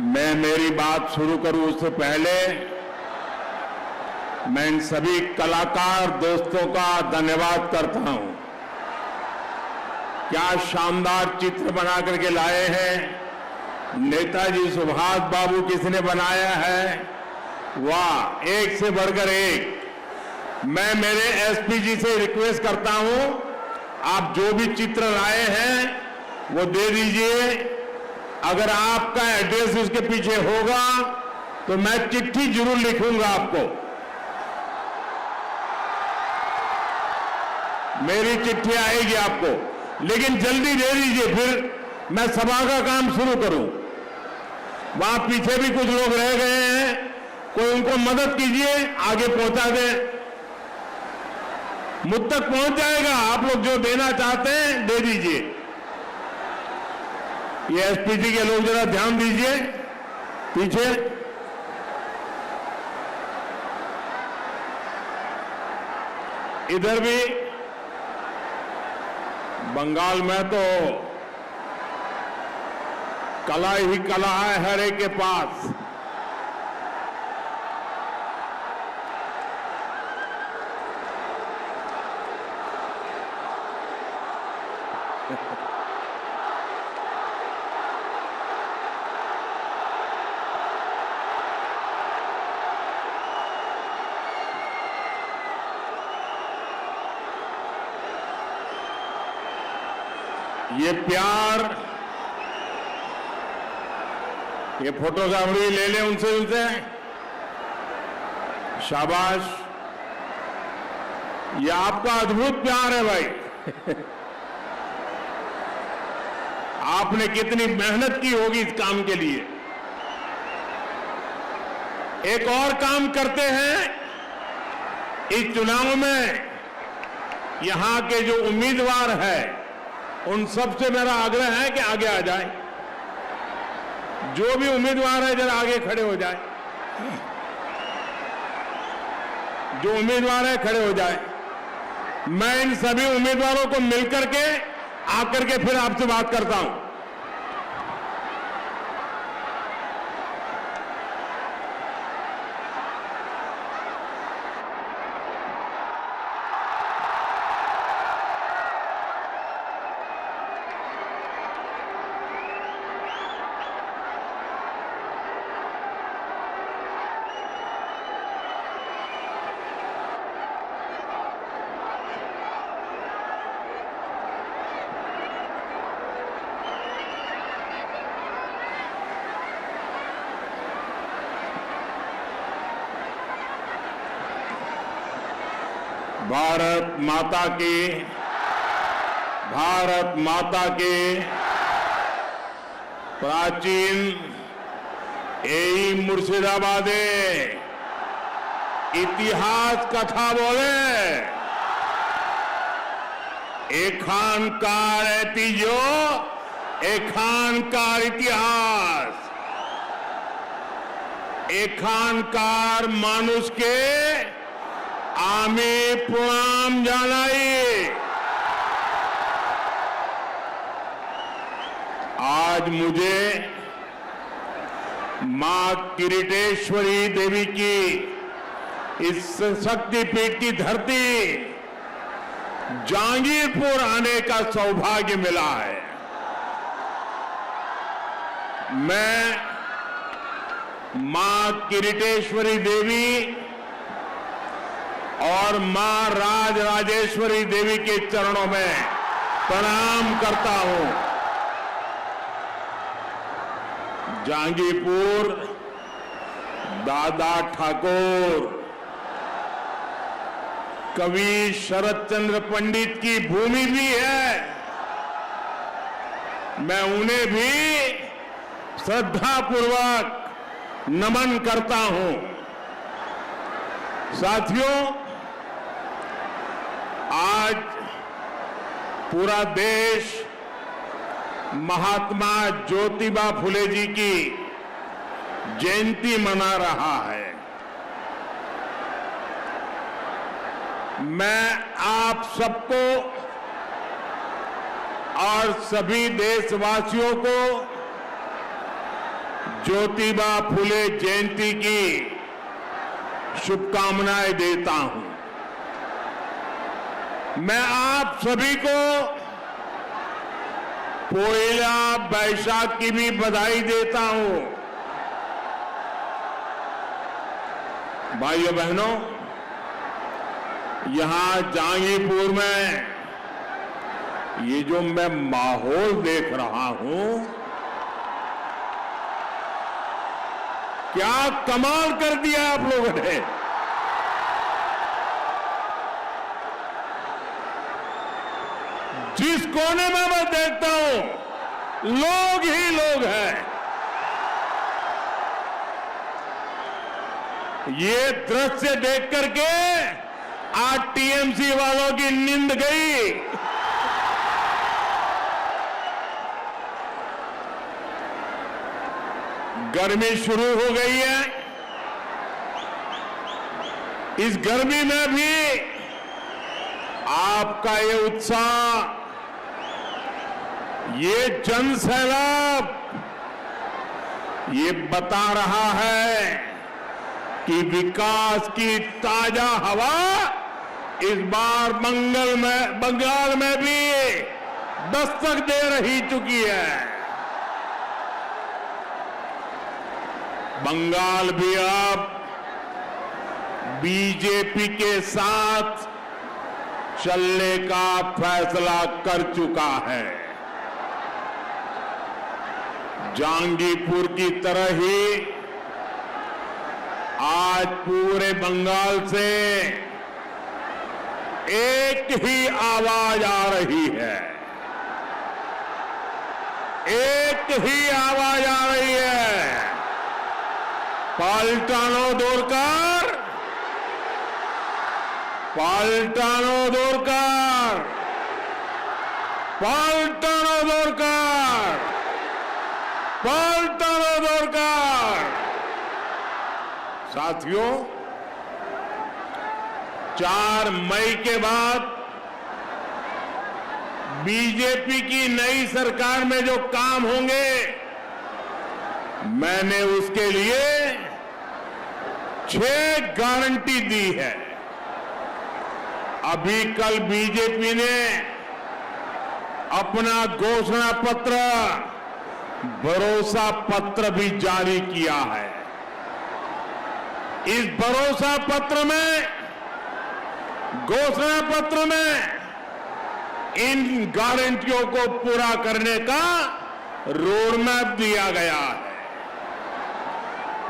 मैं मेरी बात शुरू करूं उससे पहले मैं इन सभी कलाकार दोस्तों का धन्यवाद करता हूं। क्या शानदार चित्र बना करके लाए हैं। नेताजी सुभाष बाबू किसने बनाया है, वाह, एक से बढ़कर एक। मैं मेरे एसपी जी से रिक्वेस्ट करता हूं, आप जो भी चित्र लाए हैं वो दे दीजिए। अगर आपका एड्रेस उसके पीछे होगा तो मैं चिट्ठी जरूर लिखूंगा आपको। मेरी चिट्ठी आएगी आपको, लेकिन जल्दी दे दीजिए, फिर मैं सभा का काम शुरू करूं। वहां पीछे भी कुछ लोग रह गए हैं, कोई उनको मदद कीजिए, आगे पहुंचा दे। मुझ तक पहुंच जाएगा, आप लोग जो देना चाहते हैं दे दीजिए। ये एसपीजी के लोग जरा ध्यान दीजिए पीछे। इधर भी बंगाल में तो कला ही कला है हर एक के पास। ये प्यार, ये फोटोग्राफी ले लें उनसे शाबाश। ये आपका अद्भुत प्यार है भाई। आपने कितनी मेहनत की होगी इस काम के लिए। एक और काम करते हैं, इस चुनाव में यहां के जो उम्मीदवार हैं उन सबसे मेरा आग्रह है कि आगे आ जाए। जो भी उम्मीदवार है जरा आगे खड़े हो जाए। जो उम्मीदवार है खड़े हो जाए। मैं इन सभी उम्मीदवारों को मिलकर के आकर के फिर आपसे बात करता हूं। भारत माता के प्राचीन यही मुर्शिदाबादे इतिहास कथा बोले। एखानकार ऐतिह्य एखानकार इतिहास। एखानकार मानुष के आमी प्रणाम जानाई। आज मुझे मां किरीटेश्वरी देवी की इस शक्तिपीठ की धरती जांगीरपुर आने का सौभाग्य मिला है। मैं मां किरीटेश्वरी देवी और मां राजराजेश्वरी देवी के चरणों में प्रणाम करता हूं। जांगीरपुर दादा ठाकुर कवि शरद चंद्र पंडित की भूमि भी है। मैं उन्हें भी श्रद्धापूर्वक नमन करता हूं। साथियों, आज पूरा देश महात्मा ज्योतिबा फुले जी की जयंती मना रहा है। मैं आप सबको और सभी देशवासियों को ज्योतिबा फुले जयंती की शुभकामनाएं देता हूं। मैं आप सभी को पोइला बैसाख की भी बधाई देता हूं। भाइयों बहनों, यहां जहांगीरपुर में ये जो मैं माहौल देख रहा हूं, क्या कमाल कर दिया आप लोगों ने। जिस कोने में मैं देखता हूं लोग ही लोग हैं। ये दृश्य देख करके आज टीएमसी वालों की नींद गई। गर्मी शुरू हो गई है। इस गर्मी में भी आपका ये उत्साह, ये जन सैलाब, ये बता रहा है कि विकास की ताजा हवा इस बार बंगाल में भी दस्तक दे रही चुकी है। बंगाल भी अब बीजेपी के साथ चलने का फैसला कर चुका है। जहांगीरपुर की तरह ही आज पूरे बंगाल से एक ही आवाज आ रही है। एक ही आवाज आ रही है। पाल्टानो दोरकार, पाल्टानो दोरकार, पाल्टानो दोरकार, पाल्टानो दोरकार। साथियों, 4 मई के बाद बीजेपी की नई सरकार में जो काम होंगे, मैंने उसके लिए 6 गारंटी दी है। अभी कल बीजेपी ने अपना घोषणा पत्र, भरोसा पत्र भी जारी किया है। इस भरोसा पत्र में, घोषणा पत्र में इन गारंटियों को पूरा करने का रोड मैप दिया गया है।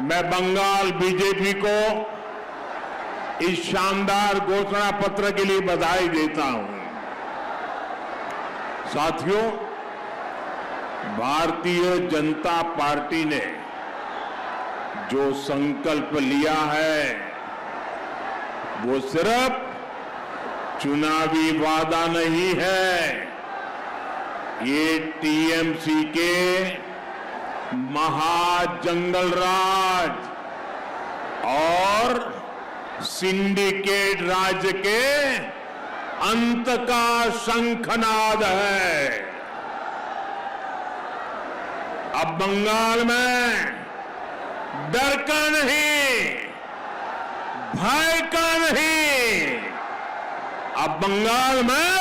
मैं बंगाल बीजेपी को इस शानदार घोषणा पत्र के लिए बधाई देता हूं। साथियों, भारतीय जनता पार्टी ने जो संकल्प लिया है वो सिर्फ चुनावी वादा नहीं है, ये टीएमसी के महाजंगल राज और सिंडिकेट राज्य के अंत का शंखनाद है। अब बंगाल में डर का नहीं, भय का नहीं, अब बंगाल में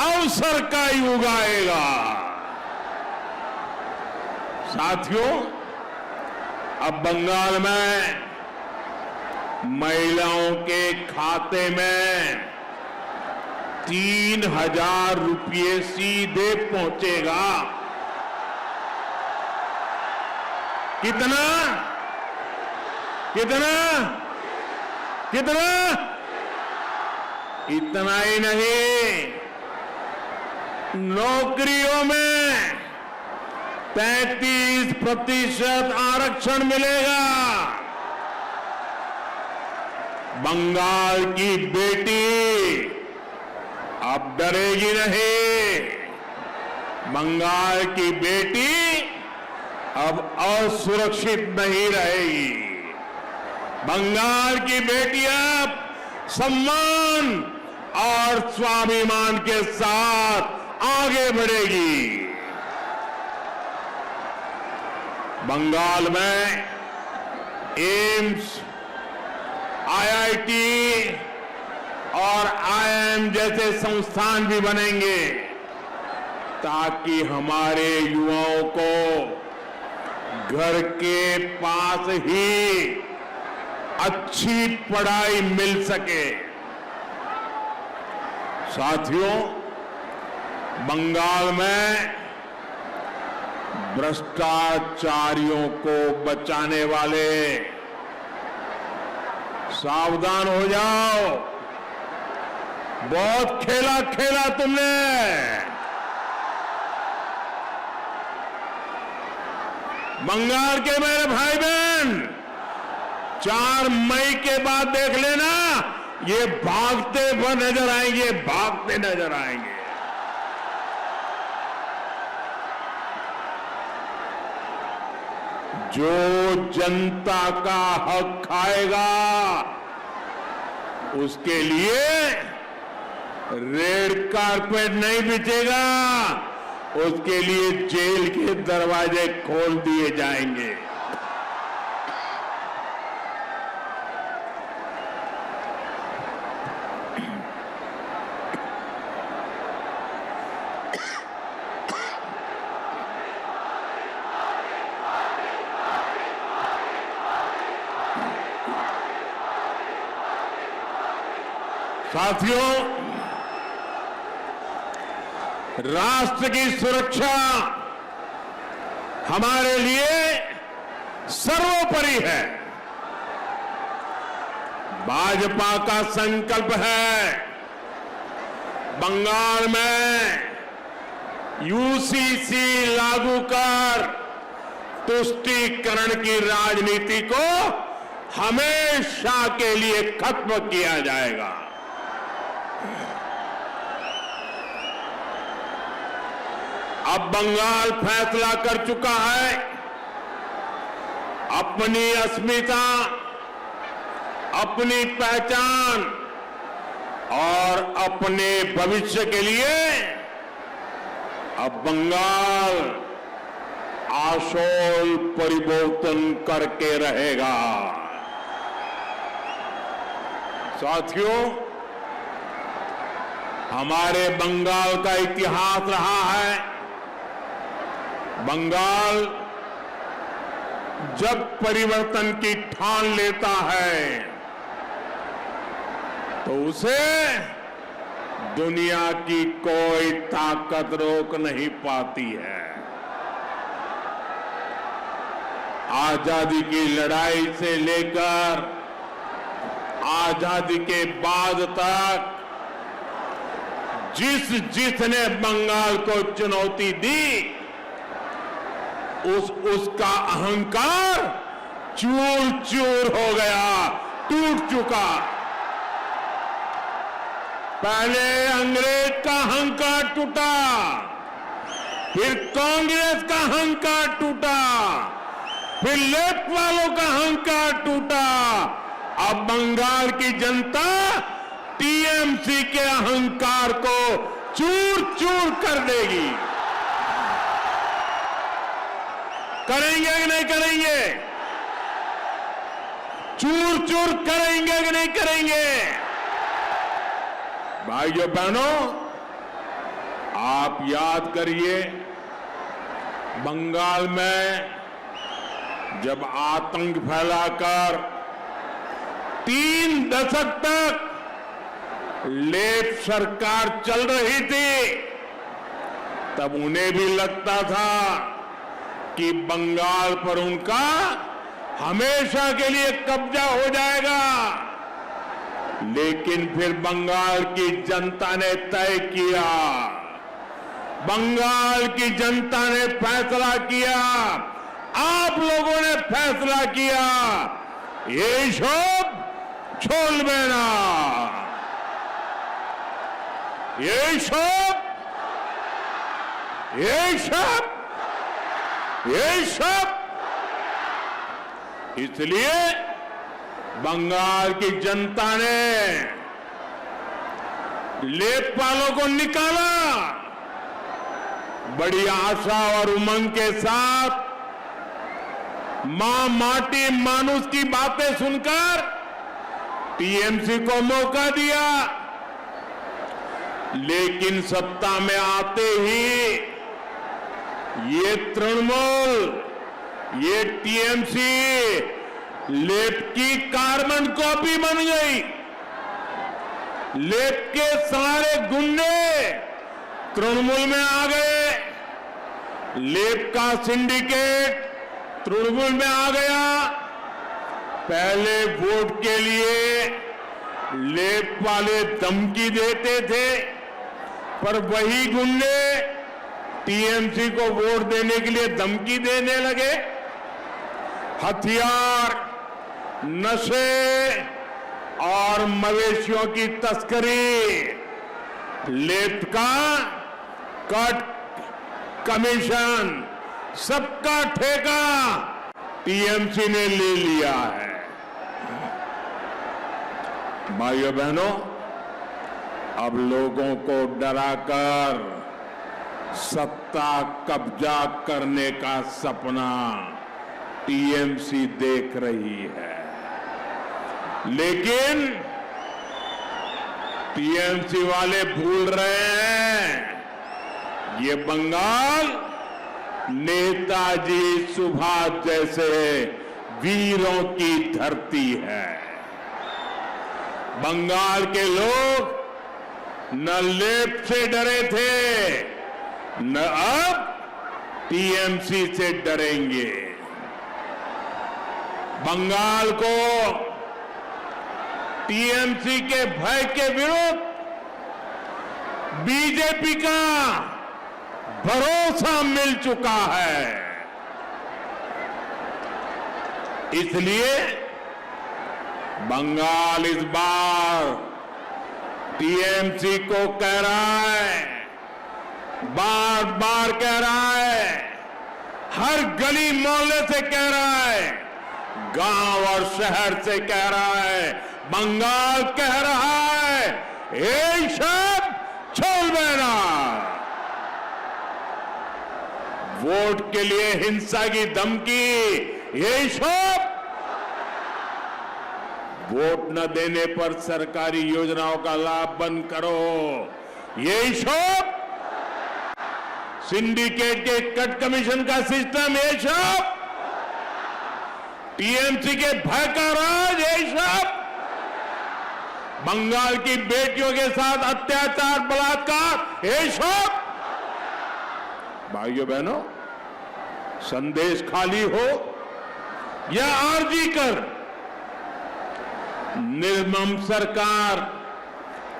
अवसर का युग आएगा। साथियों, अब बंगाल में महिलाओं के खाते में 3,000 रुपये सीधे पहुंचेगा। कितना कितना कितना? इतना ही नहीं, नौकरियों में 33% आरक्षण मिलेगा। बंगाल की बेटी अब डरेगी नहीं। बंगाल की बेटी अब असुरक्षित नहीं रहेगी। बंगाल की बेटी अब सम्मान और स्वाभिमान के साथ आगे बढ़ेगी। बंगाल में एम्स, आईआईटी और आईआईएम जैसे संस्थान भी बनेंगे ताकि हमारे युवाओं को घर के पास ही अच्छी पढ़ाई मिल सके। साथियों, बंगाल में भ्रष्टाचारियों को बचाने वाले सावधान हो जाओ, बहुत खेला खेला तुमने। बंगाल के मेरे भाई बहन, 4 मई के बाद देख लेना, ये भागते हुए नजर आएंगे, भागते नजर आएंगे। जो जनता का हक खाएगा उसके लिए रेड कारपेट नहीं बिछेगा, उसके लिए जेल के दरवाजे खोल दिए जाएंगे। साथियों, राष्ट्र की सुरक्षा हमारे लिए सर्वोपरि है। भाजपा का संकल्प है बंगाल में यूसीसी लागू कर तुष्टीकरण की राजनीति को हमेशा के लिए खत्म किया जाएगा। अब बंगाल फैसला कर चुका है अपनी अस्मिता, अपनी पहचान और अपने भविष्य के लिए अब बंगाल आशोल परिवर्तन करके रहेगा। साथियों, हमारे बंगाल का इतिहास रहा है। बंगाल जब परिवर्तन की ठान लेता है तो उसे दुनिया की कोई ताकत रोक नहीं पाती है। आजादी की लड़ाई से लेकर आजादी के बाद तक जिसने बंगाल को चुनौती दी उसका अहंकार चूर चूर हो गया, टूट चुका। पहले अंग्रेज का अहंकार टूटा, फिर कांग्रेस का अहंकार टूटा, फिर लेफ्ट वालों का अहंकार टूटा। अब बंगाल की जनता टीएमसी के अहंकार को चूर चूर कर देगी। करेंगे कि नहीं करेंगे? चूर चूर करेंगे कि नहीं करेंगे? भाइयों बहनों, आप याद करिए, बंगाल में जब आतंक फैलाकर 3 दशक तक लेफ्ट सरकार चल रही थी, तब उन्हें भी लगता था कि बंगाल पर उनका हमेशा के लिए कब्जा हो जाएगा। लेकिन फिर बंगाल की जनता ने तय किया, बंगाल की जनता ने फैसला किया, आप लोगों ने फैसला किया, ये सब छोड़बे ना, ये सब इसलिए बंगाल की जनता ने लेफ्ट वालों को निकाला। बड़ी आशा और उमंग के साथ मां माटी मानुष की बातें सुनकर टीएमसी को मौका दिया, लेकिन सत्ता में आते ही ये तृणमूल, ये टीएमसी लेप की कार्बन कॉपी बन गई। लेप के सारे गुंडे तृणमूल में आ गए, लेप का सिंडिकेट तृणमूल में आ गया। पहले वोट के लिए लेप वाले धमकी देते थे, पर वही गुंडे टीएमसी को वोट देने के लिए धमकी देने लगे। हथियार, नशे और मवेशियों की तस्करी, लेप का कट कमीशन, सबका ठेका टीएमसी ने ले लिया है। भाइयों बहनों, अब लोगों को डराकर सत्ता कब्जा करने का सपना टीएमसी देख रही है, लेकिन टीएमसी वाले भूल रहे हैं ये बंगाल नेताजी सुभाष जैसे वीरों की धरती है। बंगाल के लोग न लेप से डरे थे, न अब टीएमसी से डरेंगे। बंगाल को टीएमसी के भय के विरुद्ध बीजेपी का भरोसा मिल चुका है। इसलिए बंगाल इस बार टीएमसी को कह रहा है, बार बार कह रहा है, हर गली मोहल्ले से कह रहा है, गांव और शहर से कह रहा है, बंगाल कह रहा है, ये शब्द छोड़ देना। वोट के लिए हिंसा की धमकी, ये शब्द, वोट न देने पर सरकारी योजनाओं का लाभ बंद करो, ये शब्द, सिंडिकेट के कट कमीशन का सिस्टम, ये शब्द, टीएमसी के भय का राज, ये शब्द, बंगाल की बेटियों के साथ अत्याचार बलात्कार, ये शब्द। भाइयों बहनों, संदेश खाली हो या आरजी कर, निर्मम सरकार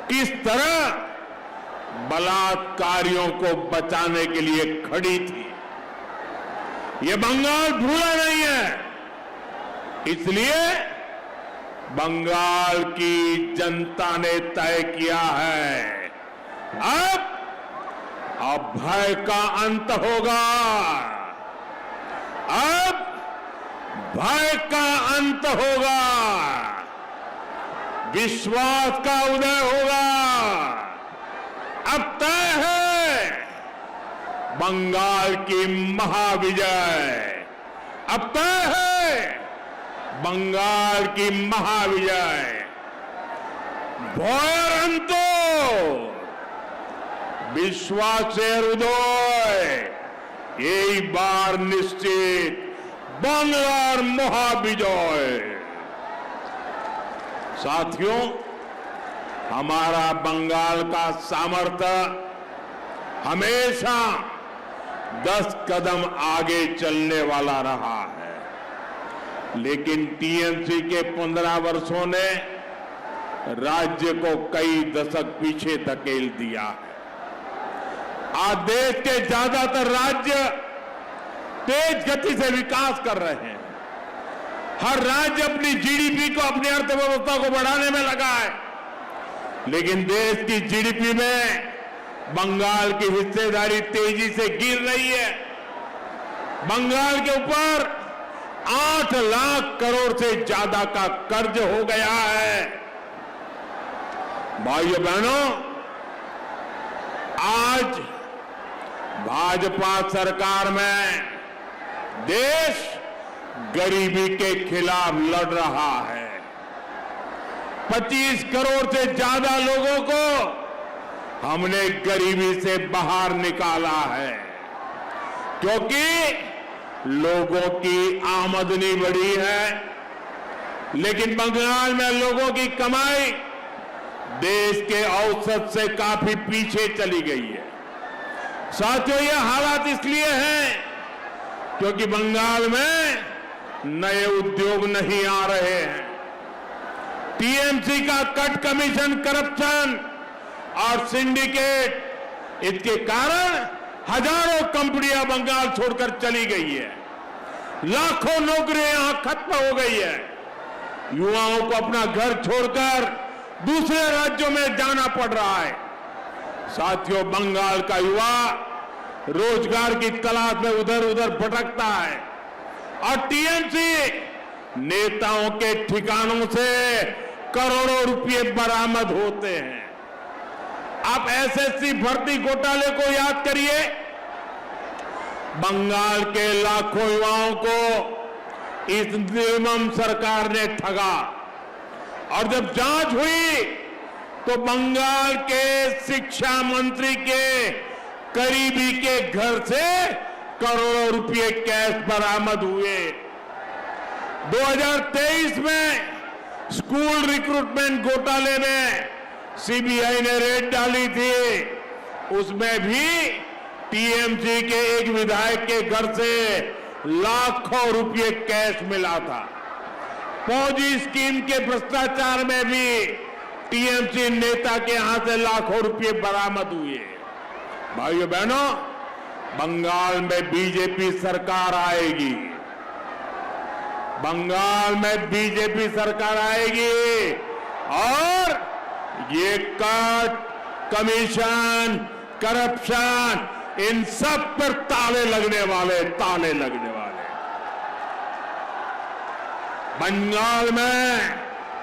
किस तरह बलात्कारियों को बचाने के लिए खड़ी थी, ये बंगाल भूला नहीं है। इसलिए बंगाल की जनता ने तय किया है, अब भय का अंत होगा, अब भय का अंत होगा, विश्वास का उदय होगा। अब तय है बंगाल की महाविजय, अब तय है बंगाल की महाविजय। भयर अंतो विश्वास से उदय, यही बार निश्चित बांग्लार महाविजय। साथियों, हमारा बंगाल का सामर्थ्य हमेशा 10 कदम आगे चलने वाला रहा है, लेकिन टीएमसी के 15 वर्षों ने राज्य को कई दशक पीछे धकेल दिया है। आज देश के ज्यादातर राज्य तेज गति से विकास कर रहे हैं। हर राज्य अपनी जीडीपी को, अपनी अर्थव्यवस्था को बढ़ाने में लगा है, लेकिन देश की जीडीपी में बंगाल की हिस्सेदारी तेजी से गिर रही है। बंगाल के ऊपर 8 लाख करोड़ से ज्यादा का कर्ज हो गया है। भाइयों बहनों, आज भाजपा सरकार में देश गरीबी के खिलाफ लड़ रहा है। 25 करोड़ से ज्यादा लोगों को हमने गरीबी से बाहर निकाला है, क्योंकि लोगों की आमदनी बढ़ी है, लेकिन बंगाल में लोगों की कमाई देश के औसत से काफी पीछे चली गई है। साथियों, ये हालात इसलिए हैं क्योंकि बंगाल में नए उद्योग नहीं आ रहे हैं। टीएमसी का कट कमीशन, करप्शन और सिंडिकेट, इसके कारण हजारों कंपनियां बंगाल छोड़कर चली गई है। लाखों नौकरियां यहां खत्म हो गई है। युवाओं को अपना घर छोड़कर दूसरे राज्यों में जाना पड़ रहा है। साथियों, बंगाल का युवा रोजगार की तलाश में उधर उधर भटकता है और टीएमसी नेताओं के ठिकानों से करोड़ों रुपए बरामद होते हैं। आप एसएससी भर्ती घोटाले को याद करिए। बंगाल के लाखों युवाओं को इस निर्मम सरकार ने ठगा और जब जांच हुई तो बंगाल के शिक्षा मंत्री के करीबी के घर से करोड़ों रुपए कैश बरामद हुए। 2023 में स्कूल रिक्रूटमेंट घोटाले में सीबीआई ने रेड डाली थी, उसमें भी टीएमसी के एक विधायक के घर से लाखों रुपए कैश मिला था। फौजी स्कीम के भ्रष्टाचार में भी टीएमसी नेता के यहां से लाखों रुपए बरामद हुए। भाइयों बहनों, बंगाल में बीजेपी सरकार आएगी, बंगाल में बीजेपी सरकार आएगी और ये कट, कमीशन, करप्शन, इन सब पर ताले लगने वाले। बंगाल में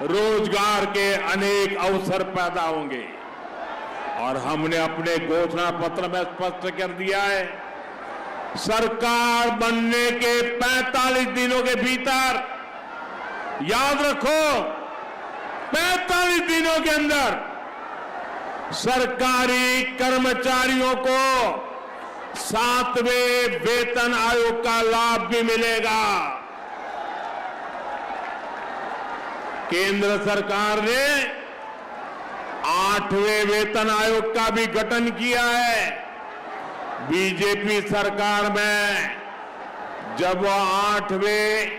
रोजगार के अनेक अवसर पैदा होंगे और हमने अपने घोषणा पत्र में स्पष्ट कर दिया है, सरकार बनने के 45 दिनों के भीतर, याद रखो 45 दिनों के अंदर सरकारी कर्मचारियों को 7वें वेतन आयोग का लाभ भी मिलेगा। केंद्र सरकार ने 8वें वेतन आयोग का भी गठन किया है। बीजेपी सरकार में जब वो 8वें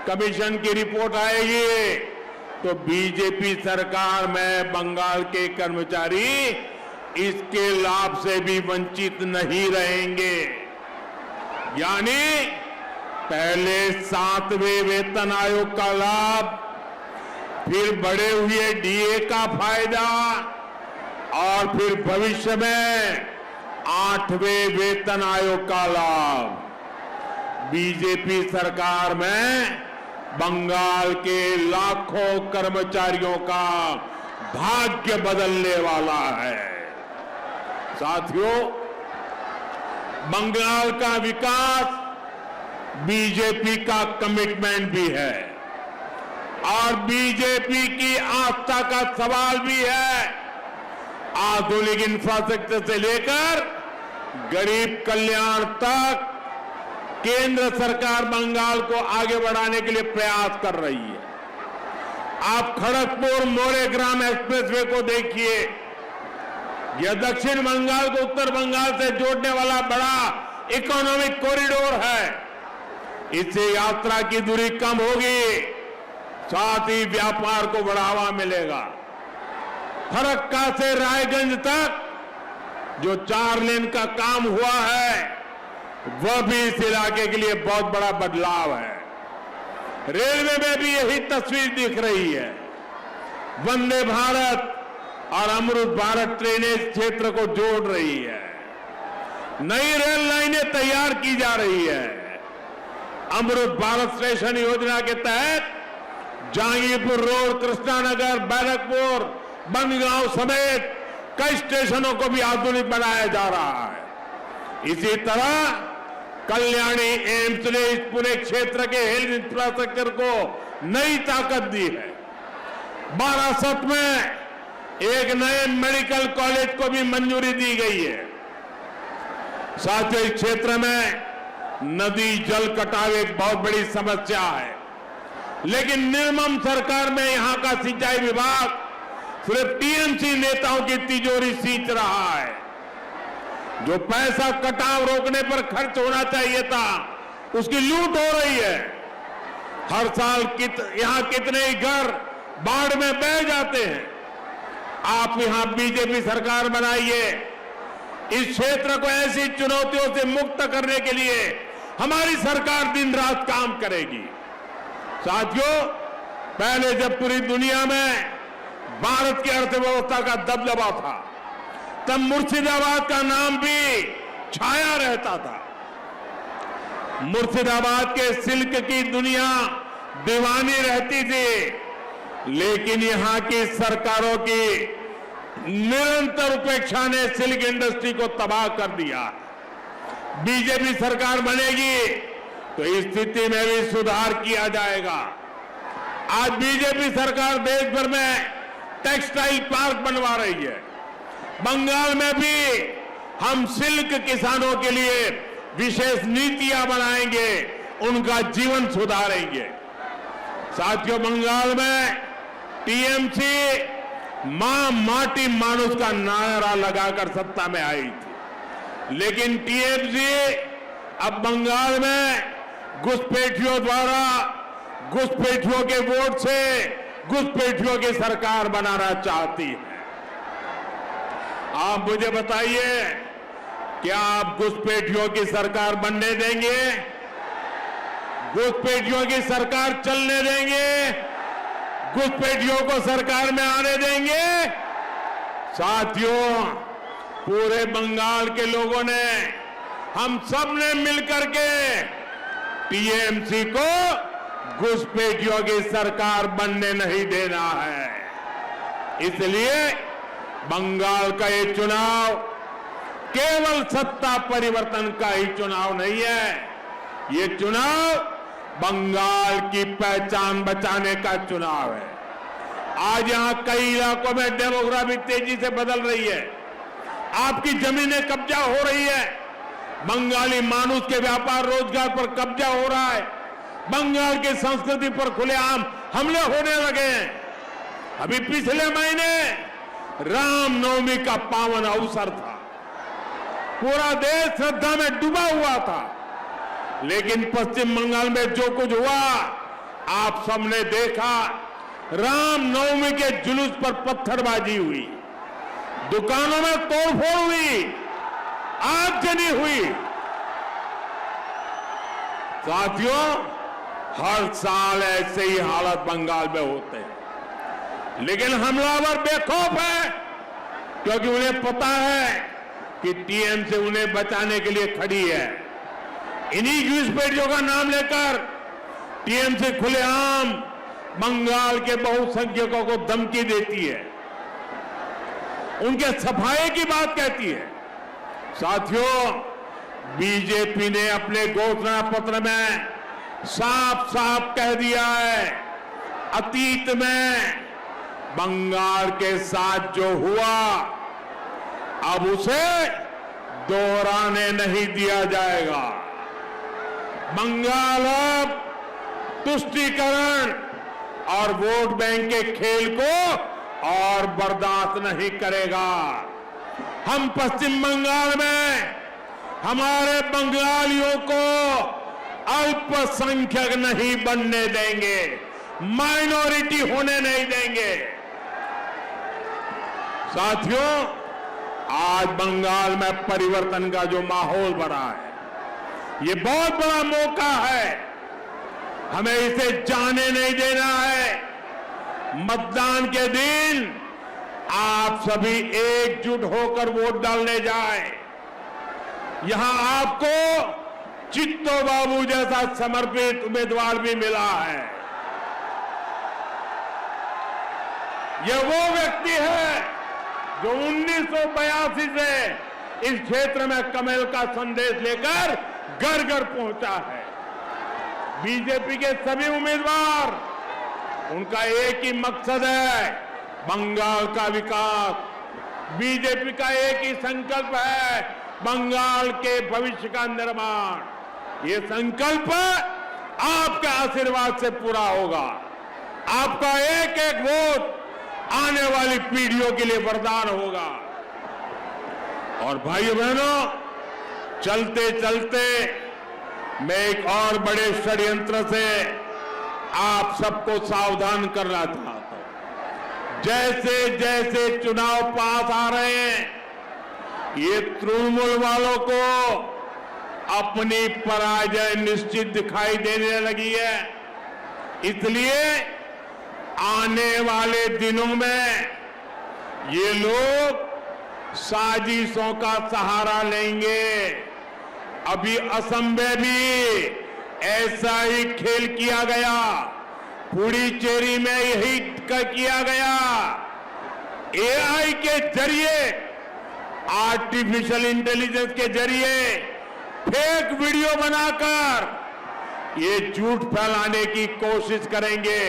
कमीशन की रिपोर्ट आएगी तो बीजेपी सरकार में बंगाल के कर्मचारी इसके लाभ से भी वंचित नहीं रहेंगे। यानी पहले 7वें वेतन आयोग का लाभ, फिर बढ़े हुए डीए का फायदा और फिर भविष्य में 8वें वेतन आयोग का लाभ। बीजेपी सरकार में बंगाल के लाखों कर्मचारियों का भाग्य बदलने वाला है। साथियों, बंगाल का विकास बीजेपी का कमिटमेंट भी है और बीजेपी की आस्था का सवाल भी है। आधुनिक इंफ्रास्ट्रक्चर से लेकर गरीब कल्याण तक केंद्र सरकार बंगाल को आगे बढ़ाने के लिए प्रयास कर रही है। आप खड़गपुर मोरेग्राम एक्सप्रेसवे को देखिए, यह दक्षिण बंगाल को उत्तर बंगाल से जोड़ने वाला बड़ा इकोनॉमिक कॉरिडोर है। इससे यात्रा की दूरी कम होगी, साथ ही व्यापार को बढ़ावा मिलेगा। फरक्का से रायगंज तक जो 4 लेन का काम हुआ है वह भी इस इलाके के लिए बहुत बड़ा बदलाव है। रेलवे में भी यही तस्वीर दिख रही है। वंदे भारत और अमृत भारत ट्रेनें इस क्षेत्र को जोड़ रही है। नई रेल लाइनें तैयार की जा रही है। अमृत भारत स्टेशन योजना के तहत जहांगीरपुर रोड, कृष्णानगर, बैरकपुर, बनगांव समेत कई स्टेशनों को भी आधुनिक बनाया जा रहा है। इसी तरह कल्याणी एम्स ने इस पूरे क्षेत्र के हेल्थ इंफ्रास्ट्रक्चर को नई ताकत दी है। बारासत में एक नए मेडिकल कॉलेज को भी मंजूरी दी गई है। साथ ही इस क्षेत्र में नदी जल कटाव एक बहुत बड़ी समस्या है, लेकिन निर्मम सरकार में यहां का सिंचाई विभाग सिर्फ टीएमसी नेताओं की तिजोरी सींच रहा है। जो पैसा कटाव रोकने पर खर्च होना चाहिए था, उसकी लूट हो रही है। हर साल यहां कितने ही घर बाढ़ में बह जाते हैं। आप यहां बीजेपी सरकार बनाइए। इस क्षेत्र को ऐसी चुनौतियों से मुक्त करने के लिए हमारी सरकार दिन रात काम करेगी। साथियों, पहले जब पूरी दुनिया में भारत की अर्थव्यवस्था का दबदबा था, तब मुर्शिदाबाद का नाम भी छाया रहता था। मुर्शिदाबाद के सिल्क की दुनिया दीवानी रहती थी, लेकिन यहां की सरकारों की निरंतर उपेक्षा ने सिल्क इंडस्ट्री को तबाह कर दिया। बीजेपी सरकार बनेगी तो इस स्थिति में भी सुधार किया जाएगा। आज बीजेपी सरकार देश भर में टेक्सटाइल पार्क बनवा रही है। बंगाल में भी हम सिल्क किसानों के लिए विशेष नीतियां बनाएंगे, उनका जीवन सुधारेंगे। साथियों, बंगाल में टीएमसी मां माटी मानुष का नारा लगाकर सत्ता में आई थी, लेकिन टीएमसी अब बंगाल में घुसपैठियों द्वारा घुसपैठियों के वोट से घुसपैठियों की सरकार बनाना चाहती है। आप मुझे बताइए, क्या आप घुसपैठियों की सरकार बनने देंगे? घुसपैठियों की सरकार चलने देंगे? घुसपैठियों को सरकार में आने देंगे? साथियों, पूरे बंगाल के लोगों ने, हम सब ने मिलकर के टीएमसी को घुसपैठियों की सरकार बनने नहीं देना है। इसलिए बंगाल का ये चुनाव केवल सत्ता परिवर्तन का ही चुनाव नहीं है, ये चुनाव बंगाल की पहचान बचाने का चुनाव है। आज यहां कई इलाकों में डेमोग्राफी तेजी से बदल रही है। आपकी जमीनें कब्जा हो रही है। बंगाली मानुष के व्यापार रोजगार पर कब्जा हो रहा है। बंगाल की संस्कृति पर खुलेआम हमले होने लगे हैं। अभी पिछले महीने रामनवमी का पावन अवसर था। पूरा देश श्रद्धा में डूबा हुआ था, लेकिन पश्चिम बंगाल में जो कुछ हुआ आप सबने देखा। रामनवमी के जुलूस पर पत्थरबाजी हुई, दुकानों में तोड़फोड़ हुई, आगजनी हुई। साथियों, हर साल ऐसे ही हालत बंगाल में होते हैं, लेकिन हमलावर बेखौफ है, क्योंकि उन्हें पता है कि टीएमसी उन्हें बचाने के लिए खड़ी है। इन्हीं घुसपैठियों का नाम लेकर टीएमसी खुलेआम बंगाल के बहुसंख्यकों को धमकी देती है, उनके सफाई की बात कहती है। साथियों, बीजेपी ने अपने घोषणा पत्र में साफ साफ कह दिया है, अतीत में बंगाल के साथ जो हुआ अब उसे दोहराने नहीं दिया जाएगा। बंगाल अब तुष्टीकरण और वोट बैंक के खेल को और बर्दाश्त नहीं करेगा। हम पश्चिम बंगाल में हमारे बंगालियों को अल्पसंख्यक नहीं बनने देंगे, माइनॉरिटी होने नहीं देंगे। साथियों, आज बंगाल में परिवर्तन का जो माहौल बना है, ये बहुत बड़ा मौका है। हमें इसे जाने नहीं देना है। मतदान के दिन आप सभी एकजुट होकर वोट डालने जाएं। यहां आपको चित्तो बाबू जैसा समर्पित उम्मीदवार भी मिला है। यह वो व्यक्ति है जो 1982 से इस क्षेत्र में कमल का संदेश लेकर घर घर पहुंचा है। बीजेपी के सभी उम्मीदवार, उनका एक ही मकसद है, बंगाल का विकास। बीजेपी का एक ही संकल्प है, बंगाल के भविष्य का निर्माण। ये संकल्प आपके आशीर्वाद से पूरा होगा। आपका एक एक वोट आने वाली पीढ़ियों के लिए वरदान होगा। और भाइयों बहनों, चलते चलते मैं एक और बड़े षड्यंत्र से आप सबको सावधान करना चाहता हूं। जैसे जैसे चुनाव पास आ रहे हैं, ये तृणमूल वालों को अपनी पराजय निश्चित दिखाई देने लगी है। इसलिए आने वाले दिनों में ये लोग साजिशों का सहारा लेंगे। अभी असम में भी ऐसा ही खेल किया गया, पुडुचेरी में यही किया गया। एआई के जरिए, आर्टिफिशियल इंटेलिजेंस के जरिए फेक वीडियो बनाकर ये झूठ फैलाने की कोशिश करेंगे।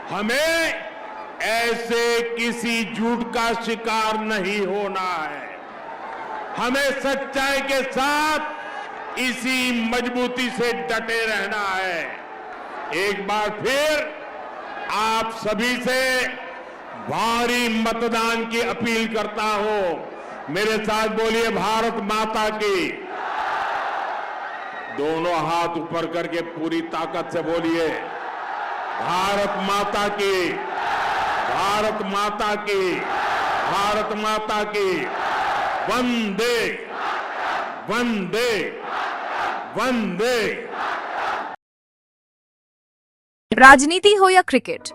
हमें ऐसे किसी झूठ का शिकार नहीं होना है। हमें सच्चाई के साथ इसी मजबूती से डटे रहना है। एक बार फिर आप सभी से भारी मतदान की अपील करता हूं। मेरे साथ बोलिए, भारत माता की। दोनों हाथ ऊपर करके पूरी ताकत से बोलिए, भारत माता की, भारत माता की, भारत माता की। वंदे वंदे वंदे। राजनीति हो या क्रिकेट,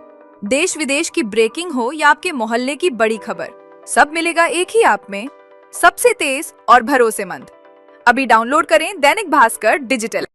देश विदेश की ब्रेकिंग हो या आपके मोहल्ले की बड़ी खबर, सब मिलेगा एक ही ऐप में, सबसे तेज और भरोसेमंद। अभी डाउनलोड करें दैनिक भास्कर डिजिटल।